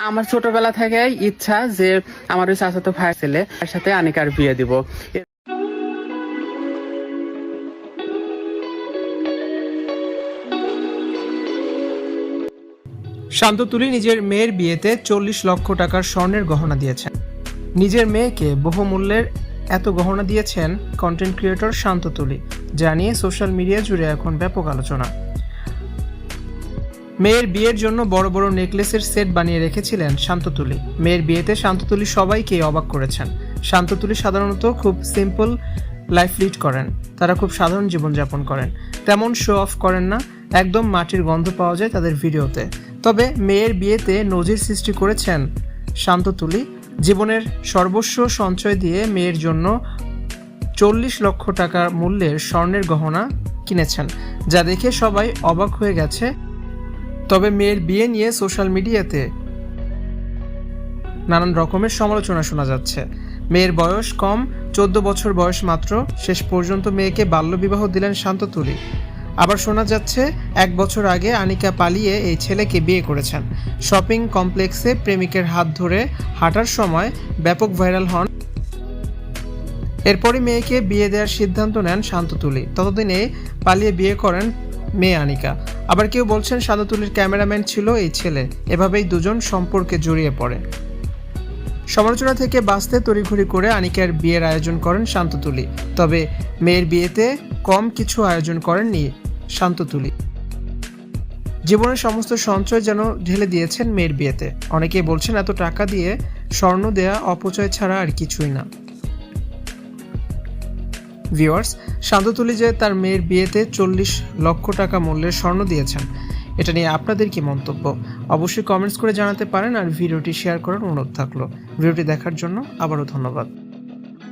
আমার ছোটবেলা থেকে ইচ্ছা যে আমার ওই চাচাতো ভাই ছেলে তার সাথে আনিকার বিয়ে দিব। শান্ত তুলি নিজের মেয়ের বিয়েতে 40 লক্ষ টাকার স্বর্ণের গহনা দিয়েছেন। নিজের মেয়েকে বহুমূল্যের এত গহনা দিয়েছেন কন্টেন্ট ক্রিয়েটর শান্ত তুলি, যা নিয়ে সোশ্যাল মিডিয়া জুড়ে এখন ব্যাপক আলোচনা। মেয়ের বিয়ের জন্য বড় বড় নেকলেসের সেট বানিয়ে রেখেছিলেন শান্ত তুলি। মেয়ের বিয়েতে শান্ত তুলি সবাইকে অবাক করেছেন। শান্ত তুলি সাধারণত খুব সিম্পল লাইফ লিড করেন, তারা খুব সাধারণ জীবনযাপন করেন, তেমন শো অফ করেন না, একদম মাটির গন্ধ পাওয়া যায় তাদের ভিডিওতে। তবে মেয়ের বিয়েতে নজির সৃষ্টি করেছেন শান্ত তুলি। জীবনের সর্বস্ব সঞ্চয় দিয়ে মেয়ের জন্য 40 লক্ষ টাকা মূল্যের স্বর্ণের গহনা কিনেছেন, যা দেখে সবাই অবাক হয়ে গেছে। তবে মেয়ের বিয়ে নিয়ে সোশ্যাল মিডিয়াতে নানান রকমের সমালোচনা শোনা যাচ্ছে। মেয়ের বয়স কম, 14 বছর বয়স মাত্র, শেষ পর্যন্ত মেয়েকে বাল্যবিবাহ দিলেন শান্ত তুলি। আবার শোনা যাচ্ছে 1 বছর আগে আনিকা পালিয়ে এই ছেলেকে বিয়ে করেছেন। শপিং কমপ্লেক্সে প্রেমিকের হাত ধরে হাঁটার সময় ব্যাপক ভাইরাল হন। এরপরই মেয়েকে বিয়ে দেওয়ার সিদ্ধান্ত নেন শান্ত তুলি। ততদিনে পালিয়ে বিয়ে করেন মেয়ে আনিকা। আবার কেউ বলছেন শান্ত তুলির ক্যামেরাম্যান ছিল এই ছেলে। এভাবেই দুজন সম্পর্কে জড়িয়ে পড়ে। সমালোচনা থেকে বাঁচতে তড়িঘড়ি করে আনিকার বিয়ের আয়োজন করেন শান্ত তুলি। তবে মেয়ের বিয়েতে কম কিছু আয়োজন করেননি শান্ত তুলি। জীবনের সমস্ত সঞ্চয় যেন ঢেলে দিয়েছেন মেয়ের বিয়েতে। অনেকেই বলছেন এত টাকা দিয়ে স্বর্ণ দেয়া অপচয় ছাড়া আর কিছুই না। ভিউয়ার্স, শান্ত তুলি যে তার মেয়ের বিয়েতে 40 লক্ষ টাকা মূল্যের স্বর্ণ দিয়েছেন, এটা নিয়ে আপনাদের কি মন্তব্য অবশ্যই কমেন্টস করে জানাতে পারেন। আর ভিডিওটি শেয়ার করার অনুরোধ থাকলো। ভিডিওটি দেখার জন্য আবারও ধন্যবাদ।